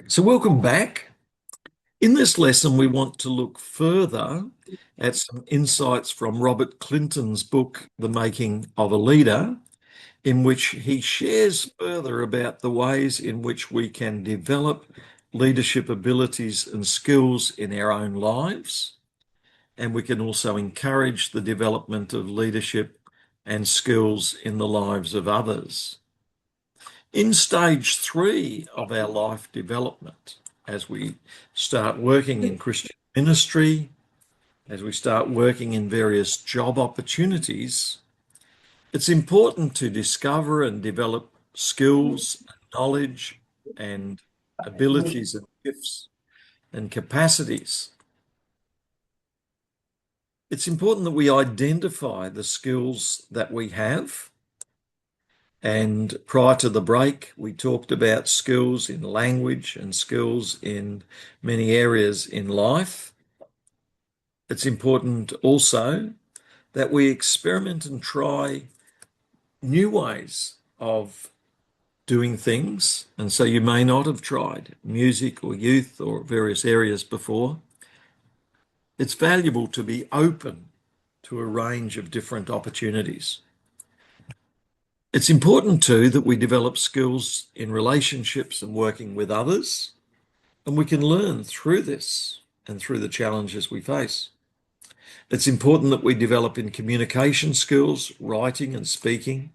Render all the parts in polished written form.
So, welcome back. In this lesson, we want to look further at some insights from Robert Clinton's book, The Making of a Leader, in which he shares further about the ways in which we can develop leadership abilities and skills in our own lives. And we can also encourage the development of leadership and skills in the lives of others. In stage 3 of our life development, as we start working in Christian ministry, as we start working in various job opportunities, it's important to discover and develop skills, knowledge, and abilities and gifts and capacities. It's important that we identify the skills that we have. And prior to the break, we talked about skills in language and skills in many areas in life. It's important also that we experiment and try new ways of doing things. And so you may not have tried music or youth or various areas before. It's valuable to be open to a range of different opportunities. It's important too that we develop skills in relationships and working with others, and we can learn through this and through the challenges we face. It's important that we develop in communication skills, writing and speaking,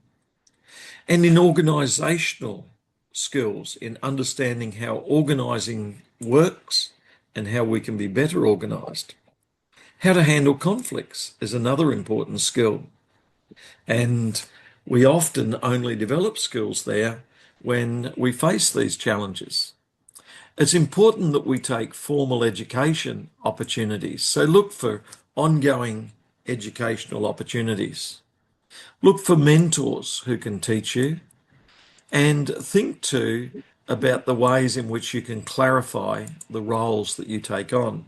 and in organizational skills, in understanding how organizing works and how we can be better organized. How to handle conflicts is another important skill. And we often only develop skills there when we face these challenges. It's important that we take formal education opportunities. So look for ongoing educational opportunities. Look for mentors who can teach you, and think too about the ways in which you can clarify the roles that you take on.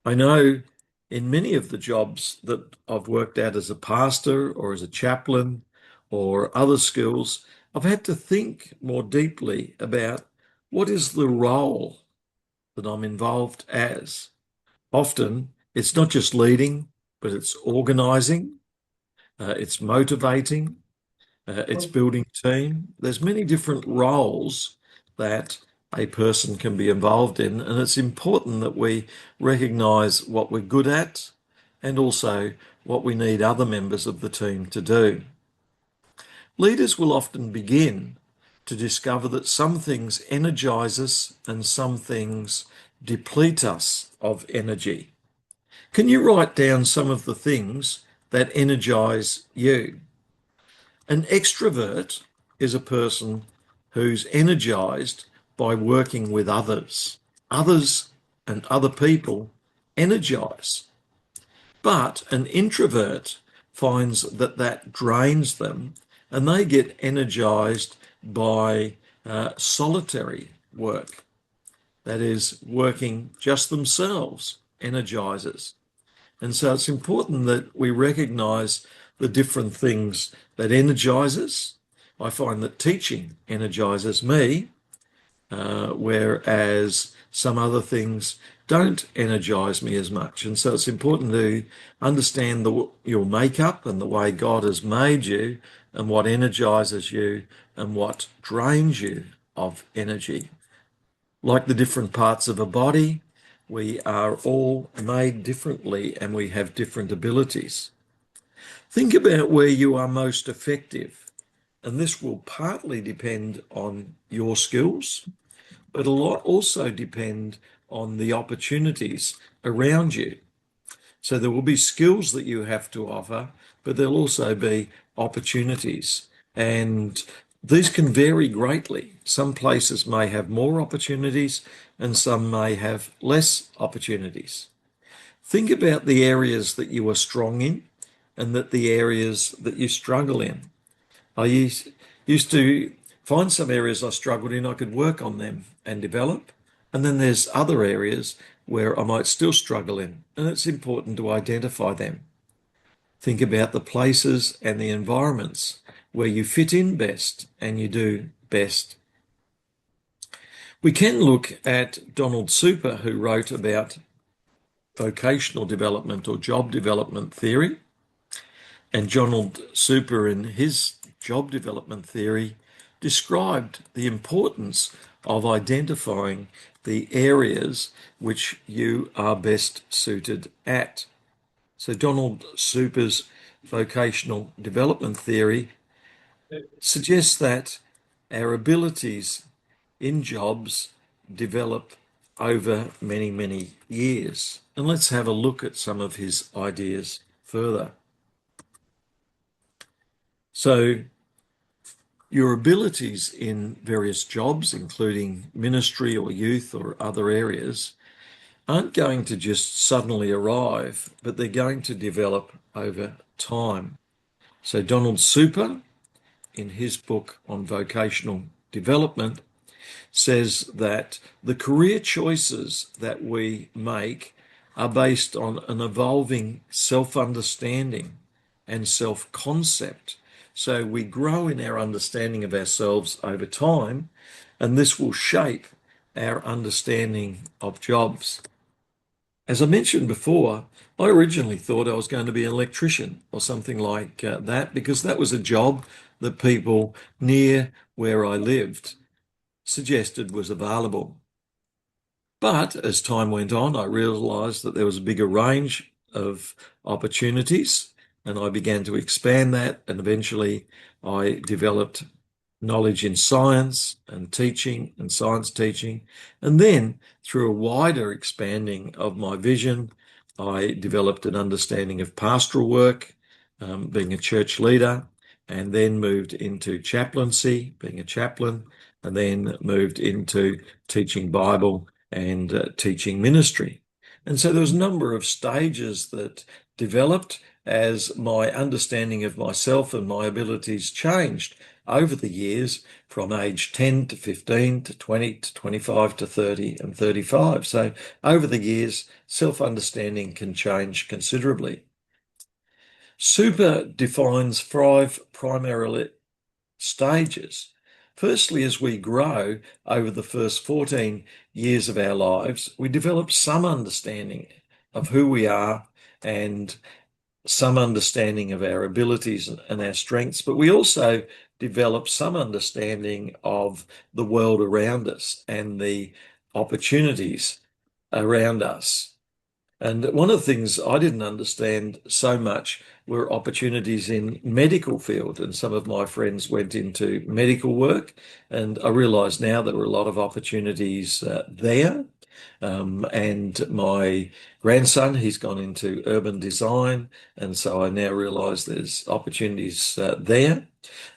I know in many of the jobs that I've worked at as a pastor or as a chaplain or other skills, I've had to think more deeply about what is the role that I'm involved as. Often it's not just leading, but it's organizing, it's motivating, it's building team. There's many different roles that a person can be involved in, and it's important that we recognize what we're good at and also what we need other members of the team to do. Leaders will often begin to discover that some things energize us and some things deplete us of energy. Can you write down some of the things that energize you? An extrovert is a person who's energized by working with others. Others and other people energize. But an introvert finds that that drains them and they get energized by solitary work. That is, working just themselves energizes. And so it's important that we recognize the different things that energize us. I find that teaching energizes me, whereas some other things don't energize me as much. And so it's important to understand your makeup and the way God has made you and what energizes you and what drains you of energy. Like the different parts of a body, we are all made differently and we have different abilities. Think about where you are most effective, and this will partly depend on your skills, but a lot also depend on the opportunities around you. So there will be skills that you have to offer, but there'll also be opportunities. And these can vary greatly. Some places may have more opportunities and some may have less opportunities. Think about the areas that you are strong in and that the areas that you struggle in. I used to find some areas I struggled in, I could work on them and develop. And then there's other areas where I might still struggle in, and it's important to identify them. Think about the places and the environments where you fit in best and you do best. We can look at Donald Super, who wrote about vocational development or job development theory. And Donald Super, in his job development theory, described the importance of identifying the areas which you are best suited at. So Donald Super's vocational development theory suggests that our abilities in jobs develop over many, many years. And let's have a look at some of his ideas further. So your abilities in various jobs, including ministry or youth or other areas, aren't going to just suddenly arrive, but they're going to develop over time. So Donald Super, in his book on vocational development, says that the career choices that we make are based on an evolving self-understanding and self-concept. So we grow in our understanding of ourselves over time, and this will shape our understanding of jobs. As I mentioned before, I originally thought I was going to be an electrician or something like that, because that was a job that people near where I lived suggested was available. But as time went on, I realised that there was a bigger range of opportunities, and I began to expand that, and eventually I developed knowledge in science and teaching and science teaching. And then through a wider expanding of my vision, I developed an understanding of pastoral work, being a church leader, and then moved into chaplaincy, being a chaplain, and then moved into teaching Bible and teaching ministry. And so there was a number of stages that developed as my understanding of myself and my abilities changed over the years, from age 10 to 15 to 20 to 25 to 30 and 35. So over the years, self-understanding can change considerably. Super defines 5 primary stages. Firstly, as we grow over the first 14 years of our lives, we develop some understanding of who we are and some understanding of our abilities and our strengths, but we also develop some understanding of the world around us and the opportunities around us. And one of the things I didn't understand so much were opportunities in medical field. And some of my friends went into medical work, and I realise now there were a lot of opportunities there. And my grandson, he's gone into urban design, and so I now realise there's opportunities there.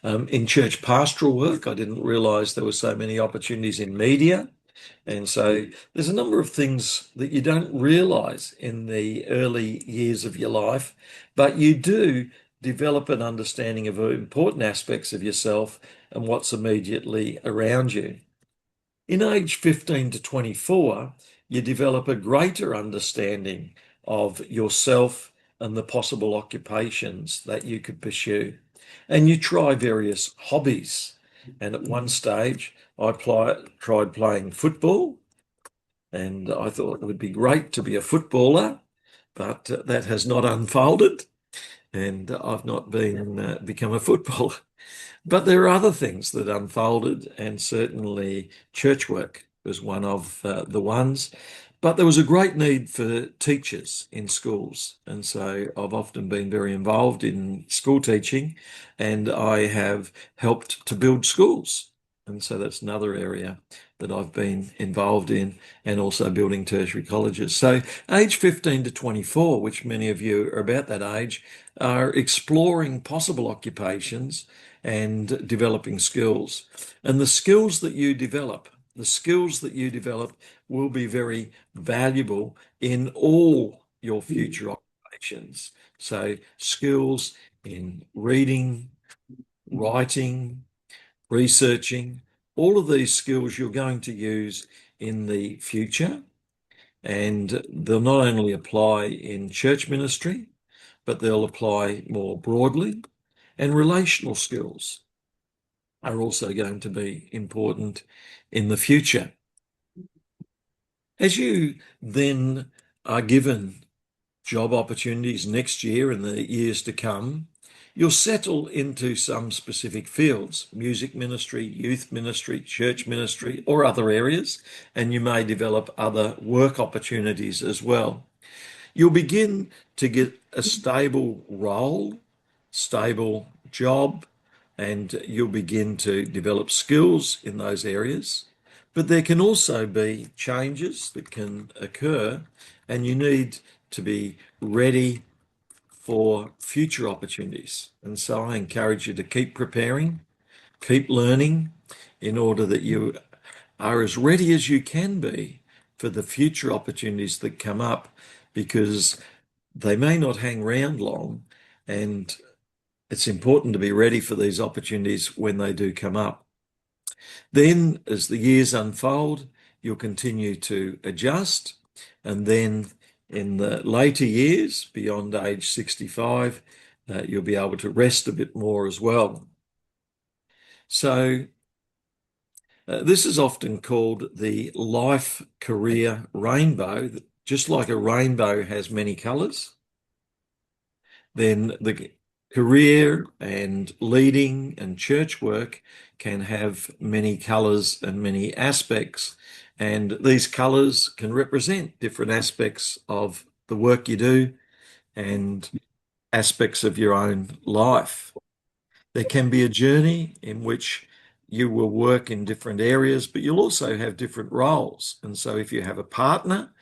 In church pastoral work, I didn't realise there were so many opportunities in media. And so there's a number of things that you don't realize in the early years of your life, but you do develop an understanding of important aspects of yourself and what's immediately around you. In age 15 to 24, you develop a greater understanding of yourself and the possible occupations that you could pursue. And you try various hobbies. And at one stage, I tried playing football, and I thought it would be great to be a footballer, but that has not unfolded, and I've not become a footballer. But there are other things that unfolded, and certainly church work was one of the ones. But there was a great need for teachers in schools. And so I've often been very involved in school teaching, and I have helped to build schools. And so that's another area that I've been involved in, and also building tertiary colleges. So age 15 to 24, which many of you are about that age, are exploring possible occupations and developing skills. And the skills that you develop will be very valuable in all your future occupations. So skills in reading, writing, researching, all of these skills you're going to use in the future. And they'll not only apply in church ministry, but they'll apply more broadly. And relational skills are also going to be important in the future. As you then are given job opportunities next year and the years to come, you'll settle into some specific fields, music ministry, youth ministry, church ministry, or other areas, and you may develop other work opportunities as well. You'll begin to get a stable role, stable job, and you'll begin to develop skills in those areas. But there can also be changes that can occur, and you need to be ready for future opportunities. And so I encourage you to keep preparing, keep learning in order that you are as ready as you can be for the future opportunities that come up, because they may not hang around long, and it's important to be ready for these opportunities when they do come up. Then, as the years unfold, you'll continue to adjust, and then in the later years, beyond age 65, you'll be able to rest a bit more as well. So, this is often called the life career rainbow. Just like a rainbow has many colours, then the career and leading and church work can have many colours and many aspects. And these colours can represent different aspects of the work you do and aspects of your own life. There can be a journey in which you will work in different areas, but you'll also have different roles. And so if you have a partner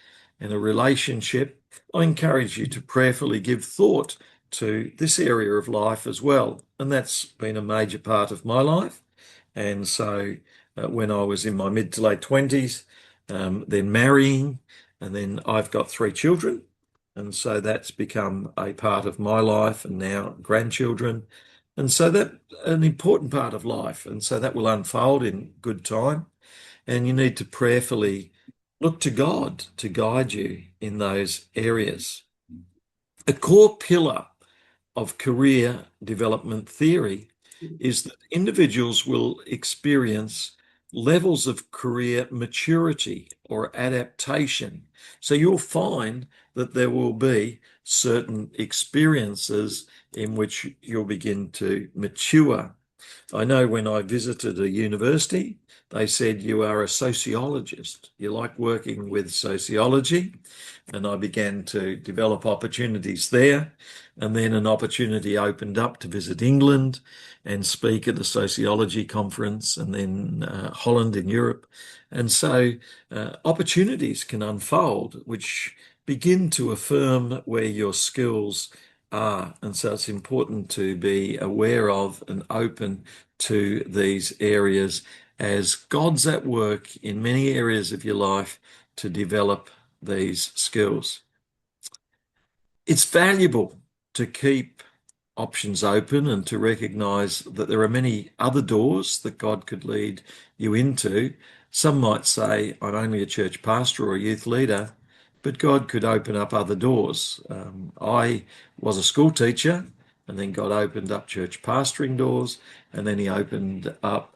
and a relationship, I encourage you to prayerfully give thought to this area of life as well. And that's been a major part of my life. And so when I was in my mid to late 20s, then marrying, and then I've got 3 children. And so that's become a part of my life, and now grandchildren. And so that's an important part of life. And so that will unfold in good time. And you need to prayerfully look to God to guide you in those areas. A core pillar of career development theory is that individuals will experience levels of career maturity or adaptation. So you'll find that there will be certain experiences in which you'll begin to mature. I know when I visited a university, they said, you are a sociologist. You like working with sociology. And I began to develop opportunities there. And then an opportunity opened up to visit England and speak at a sociology conference, and then Holland in Europe. And so opportunities can unfold which begin to affirm where your skills are. And so it's important to be aware of and open to these areas as God's at work in many areas of your life to develop these skills. It's valuable to keep options open and to recognize that there are many other doors that God could lead you into. Some might say, I'm only a church pastor or a youth leader, but God could open up other doors. I was a school teacher, and then God opened up church pastoring doors, and then he opened up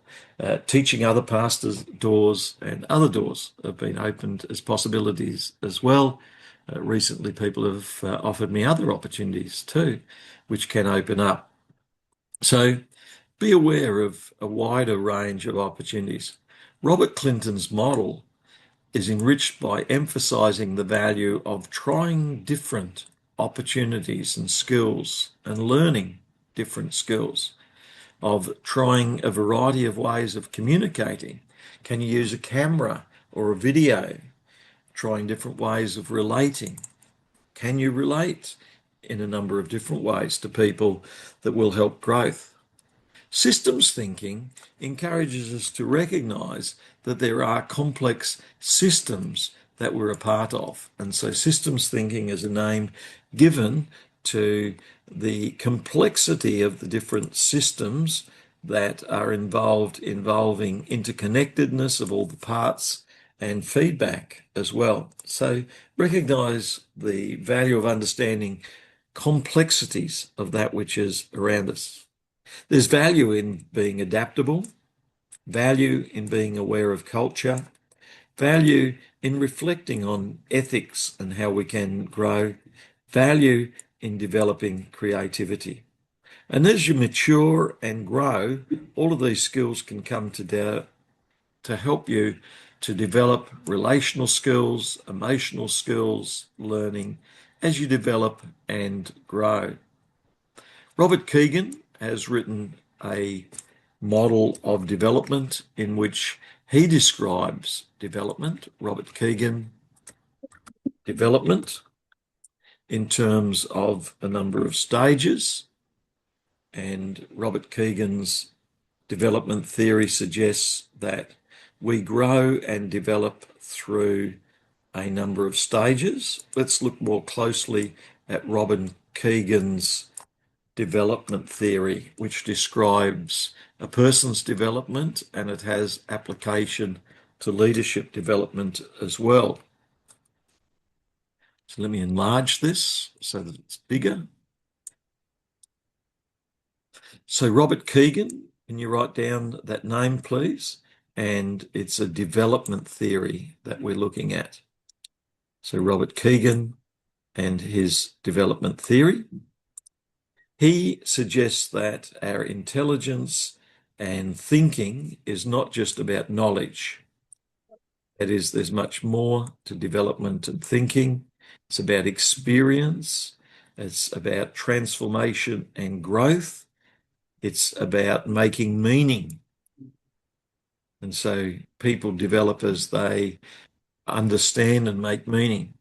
teaching other pastors doors, and other doors have been opened as possibilities as well. Recently, people have offered me other opportunities too, which can open up. So be aware of a wider range of opportunities. Robert Clinton's model is enriched by emphasizing the value of trying different opportunities and skills and learning different skills, of trying a variety of ways of communicating. Can you use a camera or a video? Trying different ways of relating. Can you relate in a number of different ways to people that will help growth? Systems thinking encourages us to recognize that there are complex systems that we're a part of. And so systems thinking is a name given to the complexity of the different systems that are involving interconnectedness of all the parts and feedback as well. So recognize the value of understanding complexities of that which is around us. There's value in being adaptable, value in being aware of culture, value in reflecting on ethics and how we can grow, value in developing creativity. And as you mature and grow, all of these skills can come to help you to develop relational skills, emotional skills, learning as you develop and grow. Robert Kegan has written a model of development in which he describes development, Robert Kegan development, in terms of a number of stages. And Robert Kegan's development theory suggests that we grow and develop through a number of stages. Let's look more closely at Robert Kegan's development theory, which describes a person's development, and it has application to leadership development as well. So let me enlarge this so that it's bigger. So Robert Kegan, can you write down that name, please? And it's a development theory that we're looking at. So Robert Kegan and his development theory. He suggests that our intelligence and thinking is not just about knowledge. That is, there's much more to development and thinking. It's about experience. It's about transformation and growth. It's about making meaning. And so people develop as they understand and make meaning.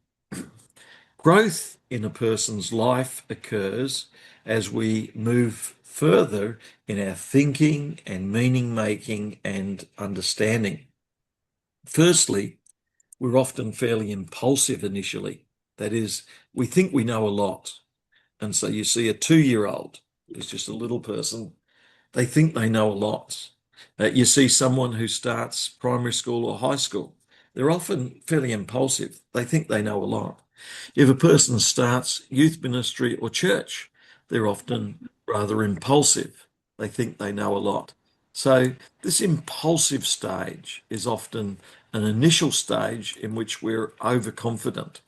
Growth in a person's life occurs as we move further in our thinking and meaning making and understanding. Firstly, we're often fairly impulsive initially. That is, we think we know a lot. And so you see a 2-year-old who's just a little person, they think they know a lot. You see someone who starts primary school or high school, they're often fairly impulsive. They think they know a lot. If a person starts youth ministry or church, they're often rather impulsive. They think they know a lot. So this impulsive stage is often an initial stage in which we're overconfident.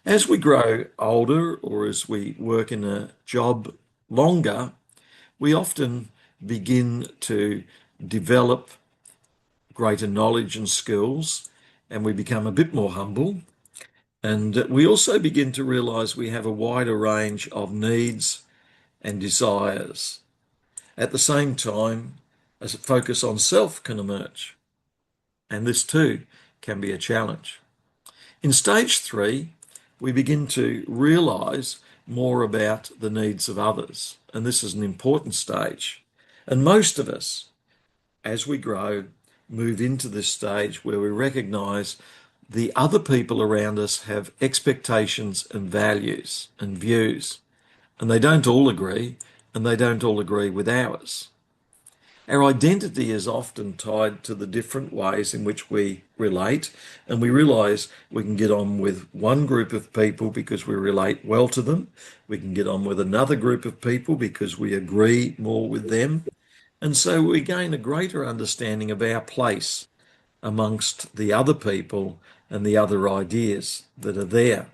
As we grow older or as we work in a job longer, we often begin to develop greater knowledge and skills, and we become a bit more humble. And we also begin to realize we have a wider range of needs and desires. At the same time, as a focus on self can emerge, and this too can be a challenge. In stage 3, we begin to realize more about the needs of others, and this is an important stage. And most of us, as we grow, move into this stage where we recognize the other people around us have expectations and values and views, and they don't all agree, and they don't all agree with ours. Our identity is often tied to the different ways in which we relate, and we realize we can get on with one group of people because we relate well to them. We can get on with another group of people because we agree more with them. And so we gain a greater understanding of our place amongst the other people and the other ideas that are there.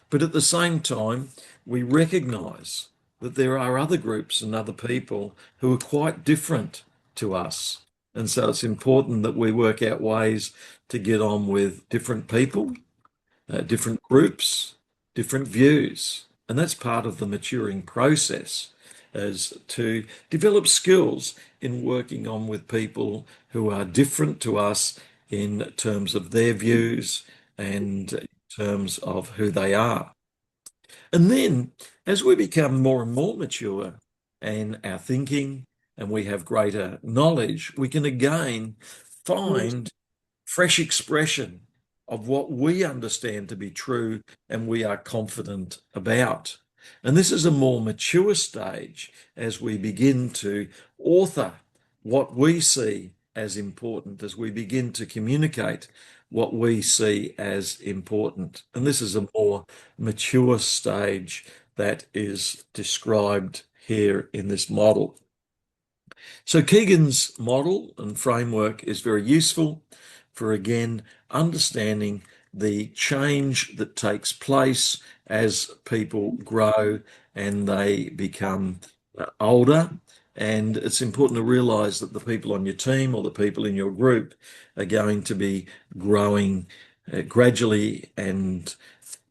But at the same time, we recognize that there are other groups and other people who are quite different to us. And so it's important that we work out ways to get on with different people, different groups, different views. And that's part of the maturing process, is to develop skills in working on with people who are different to us in terms of their views and in terms of who they are. And then as we become more and more mature in our thinking and we have greater knowledge, we can again find fresh expression of what we understand to be true and we are confident about. And this is a more mature stage as we begin to author what we see as important, as we begin to communicate what we see as important. And this is a more mature stage that is described here in this model. So Kegan's model and framework is very useful, for again understanding the change that takes place as people grow and they become older. And it's important to realize that the people on your team or the people in your group are going to be growing gradually, and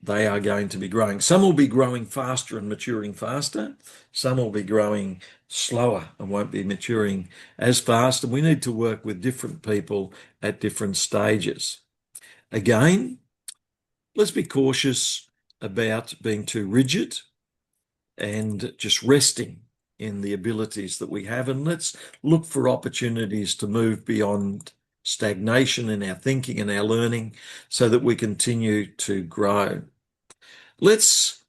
they are going to be growing. Some will be growing faster and maturing faster. Some will be growing slower and won't be maturing as fast. And we need to work with different people at different stages. Again, let's be cautious about being too rigid and just resting in the abilities that we have. And let's look for opportunities to move beyond stagnation in our thinking and our learning so that we continue to grow. Let's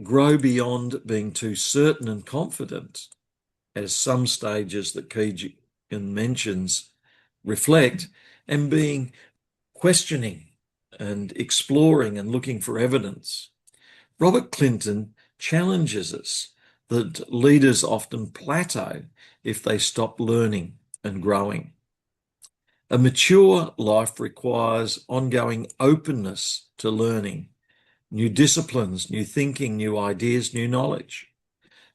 grow beyond being too certain and confident, as some stages that Keegan mentions reflect, and being questioning and exploring and looking for evidence. Robert Clinton challenges us that leaders often plateau if they stop learning and growing. A mature life requires ongoing openness to learning, new disciplines, new thinking, new ideas, new knowledge,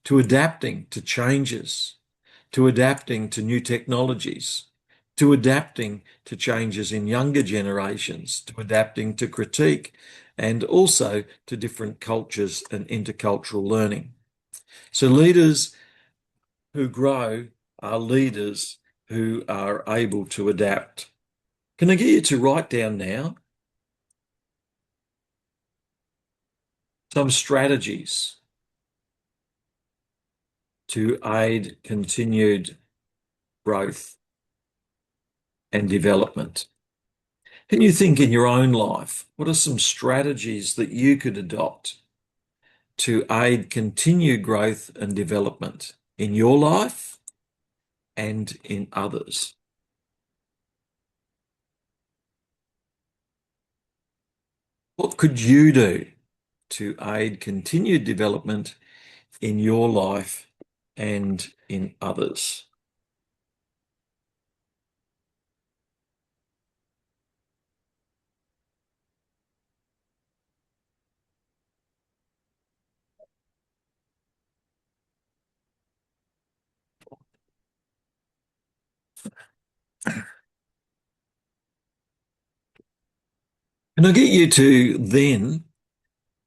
to adapting to changes, to adapting to new technologies, to adapting to changes in younger generations, to adapting to critique, and also to different cultures and intercultural learning. So leaders who grow are leaders who are able to adapt. Can I get you to write down now some strategies to aid continued growth and development? Can you think in your own life, what are some strategies that you could adopt to aid continued growth and development in your life and in others? What could you do to aid continued development in your life and in others? And I get you to then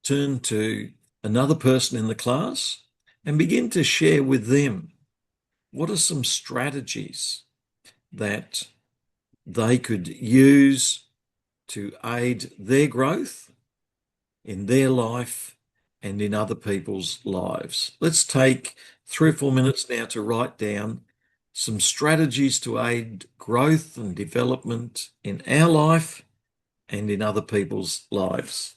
turn to another person in the class and begin to share with them what are some strategies that they could use to aid their growth in their life and in other people's lives. Let's take 3 or 4 minutes now to write down some strategies to aid growth and development in our life and in other people's lives.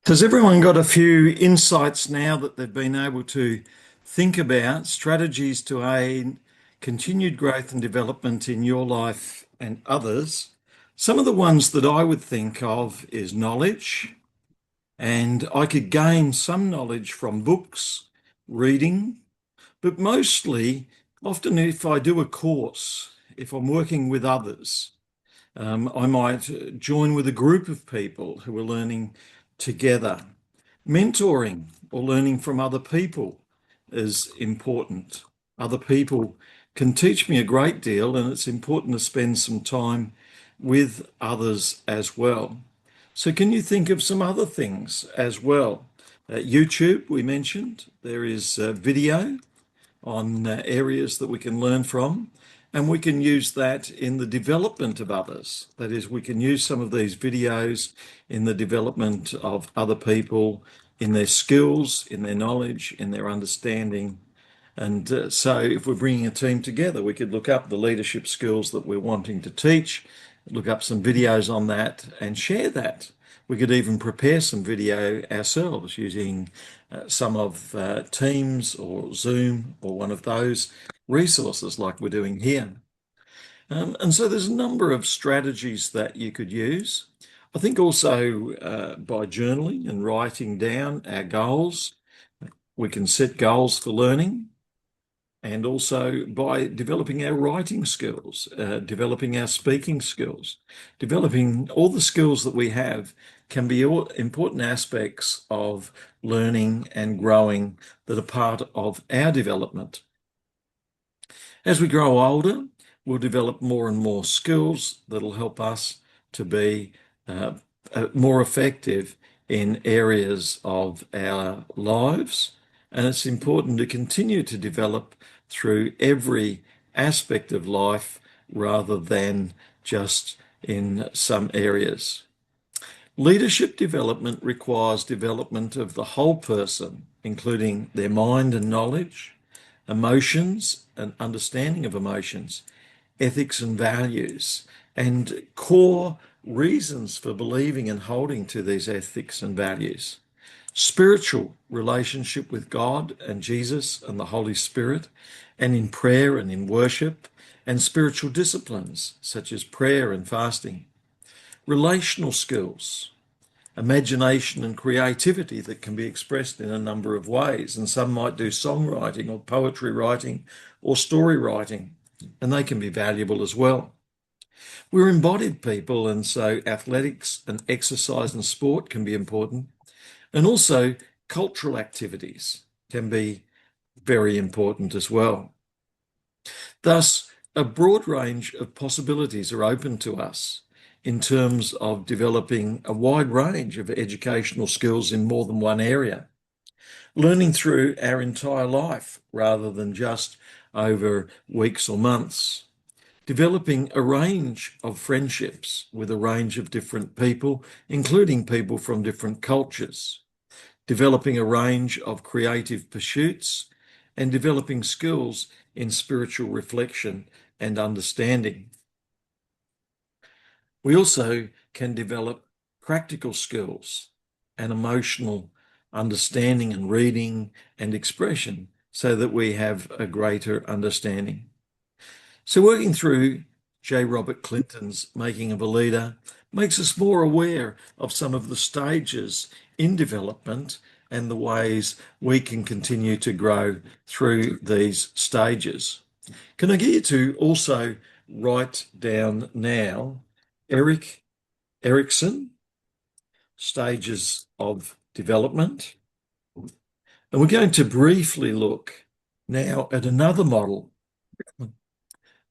Has everyone got a few insights now that they've been able to think about strategies to aid continued growth and development in your life and others? Some of the ones that I would think of is knowledge, and I could gain some knowledge from books, reading, but mostly, often if I do a course, if I'm working with others, I might join with a group of people who are learning together. Mentoring or learning from other people is important. Other people can teach me a great deal, and it's important to spend some time with others as well. So, can you think of some other things as well? YouTube, we mentioned, there is video on areas that we can learn from, and we can use that in the development of others. That is, we can use some of these videos in the development of other people, in their skills, in their knowledge, in their understanding. And so if we're bringing a team together, we could look up the leadership skills that we're wanting to teach, look up some videos on that and share that. We could even prepare some video ourselves using some of Teams or Zoom or one of those resources like we're doing here. And so there's a number of strategies that you could use. I think also by journaling and writing down our goals, we can set goals for learning. And also by developing our writing skills, developing our speaking skills, developing all the skills that we have can be all important aspects of learning and growing that are part of our development. As we grow older, we'll develop more and more skills that'll help us to be more effective in areas of our lives. And it's important to continue to develop through every aspect of life rather than just in some areas. Leadership development requires development of the whole person, including their mind and knowledge, emotions and understanding of emotions, ethics and values, and core reasons for believing and holding to these ethics and values. Spiritual relationship with God and Jesus and the Holy Spirit, and in prayer and in worship, and spiritual disciplines such as prayer and fasting. Relational skills, imagination and creativity that can be expressed in a number of ways, and some might do songwriting or poetry writing or story writing, and they can be valuable as well. We're embodied people, and so athletics and exercise and sport can be important. And also cultural activities can be very important as well. Thus, a broad range of possibilities are open to us in terms of developing a wide range of educational skills in more than one area. Learning through our entire life rather than just over weeks or months. Developing a range of friendships with a range of different people, including people from different cultures. Developing a range of creative pursuits, and developing skills in spiritual reflection and understanding. We also can develop practical skills and emotional understanding and reading and expression so that we have a greater understanding. So working through J. Robert Clinton's Making of a Leader makes us more aware of some of the stages in development and the ways we can continue to grow through these stages. Can I get you to also write down now Erik Erikson, Stages of Development? And we're going to briefly look now at another model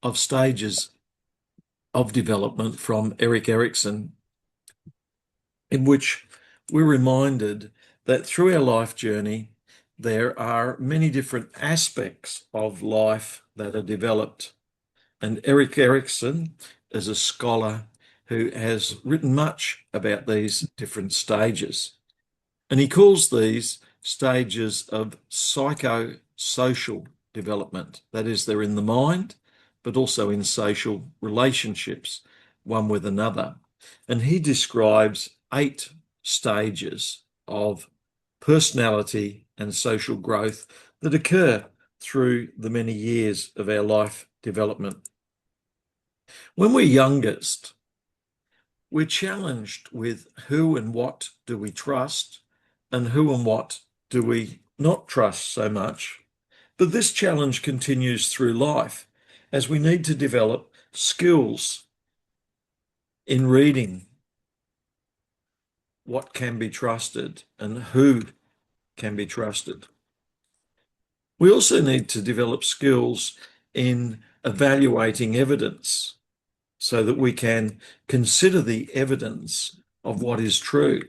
of stages of development from Erik Erikson, in which we're reminded that through our life journey, there are many different aspects of life that are developed. And Erik Erikson is a scholar who has written much about these different stages. And he calls these stages of psychosocial development. That is, they're in the mind, but also in social relationships, one with another. And he describes 8 stages of personality and social growth that occur through the many years of our life development. When we're youngest, we're challenged with who and what do we trust and who and what do we not trust so much. But this challenge continues through life as we need to develop skills in reading what can be trusted and who can be trusted. We also need to develop skills in evaluating evidence so that we can consider the evidence of what is true.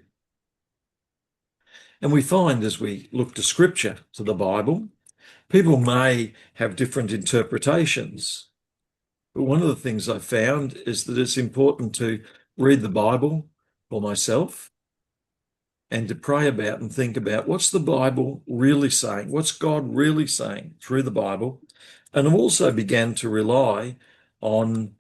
And we find as we look to Scripture, to the Bible, people may have different interpretations. But one of the things I found is that it's important to read the Bible for myself and to pray about and think about what's the Bible really saying? What's God really saying through the Bible? And I've also began to rely on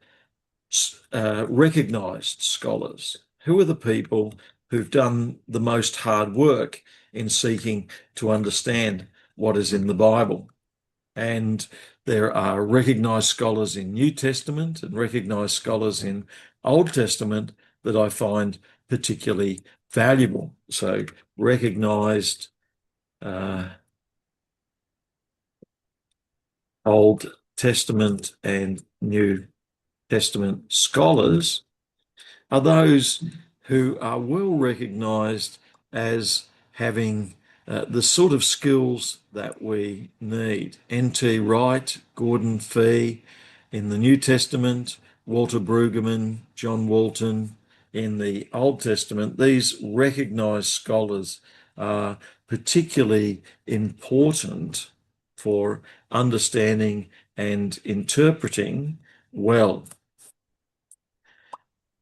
recognized scholars. Who are the people who've done the most hard work in seeking to understand what is in the Bible? And there are recognized scholars in New Testament and recognized scholars in Old Testament that I find particularly valuable. So recognized Old Testament and New Testament scholars are those who are well recognized as having the sort of skills that we need. N.T. Wright, Gordon Fee in the New Testament, Walter Brueggemann, John Walton in the Old Testament. These recognized scholars are particularly important for understanding and interpreting well.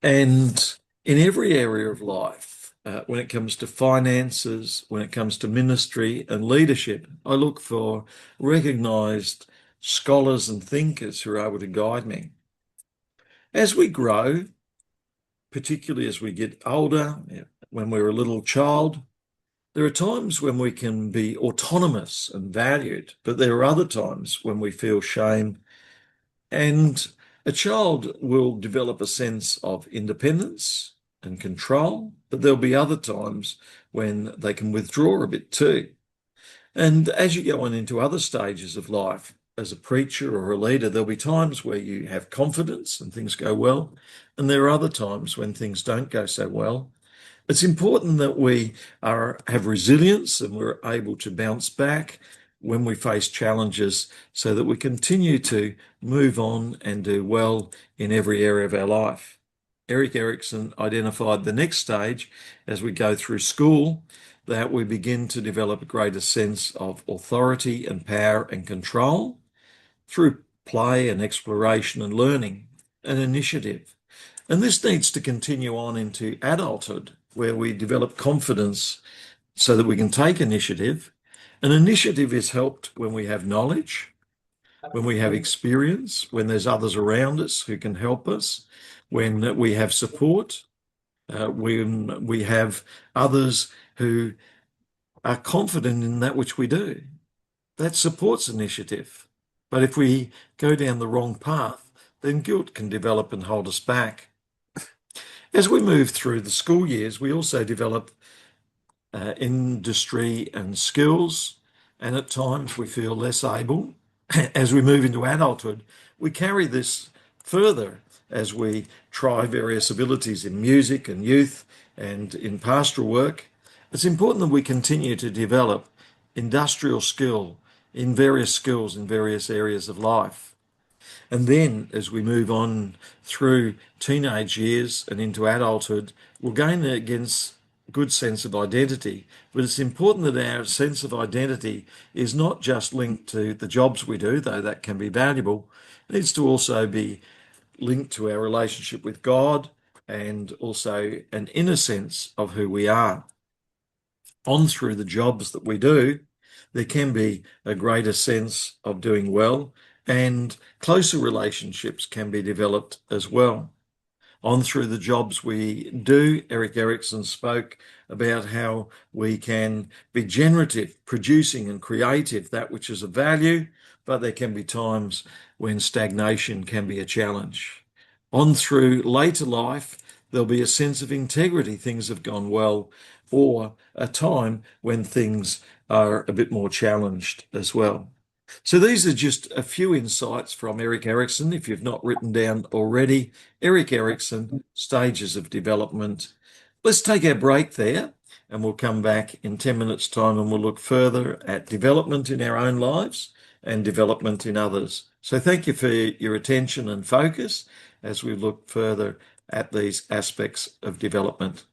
And in every area of life, when it comes to finances, when it comes to ministry and leadership, I look for recognized scholars and thinkers who are able to guide me. As we grow, particularly as we get older, when we're a little child, there are times when we can be autonomous and valued, but there are other times when we feel shame. And a child will develop a sense of independence and control, but there'll be other times when they can withdraw a bit too. And as you go on into other stages of life, as a preacher or a leader, there'll be times where you have confidence and things go well, and there are other times when things don't go so well. It's important that we have resilience and we're able to bounce back when we face challenges so that we continue to move on and do well in every area of our life. Erik Erikson identified the next stage as we go through school, that we begin to develop a greater sense of authority and power and control through play and exploration and learning and initiative. And this needs to continue on into adulthood, where we develop confidence so that we can take initiative. An initiative is helped when we have knowledge, when we have experience, when there's others around us who can help us, when we have support, when we have others who are confident in that which we do. That supports initiative. But if we go down the wrong path, then guilt can develop and hold us back. As we move through the school years, we also develop industry and skills, and at times we feel less able. As we move into adulthood, we carry this further as we try various abilities in music and youth and in pastoral work. It's important that we continue to develop industrial skill in various skills in various areas of life. And then as we move on through teenage years and into adulthood, we'll gain a good sense of identity. But it's important that our sense of identity is not just linked to the jobs we do, though that can be valuable. It needs to also be linked to our relationship with God and also an inner sense of who we are. On through the jobs that we do, there can be a greater sense of doing well, and closer relationships can be developed as well. On through the jobs we do, Erik Erikson spoke about how we can be generative, producing and creative, that which is of value, but there can be times when stagnation can be a challenge. On through later life, there'll be a sense of integrity, things have gone well, or a time when things are a bit more challenged as well. So these are just a few insights from Erik Erikson. If you've not written down already, Erik Erikson, Stages of Development. Let's take our break there and we'll come back in 10 minutes' time and we'll look further at development in our own lives and development in others. So thank you for your attention and focus as we look further at these aspects of development.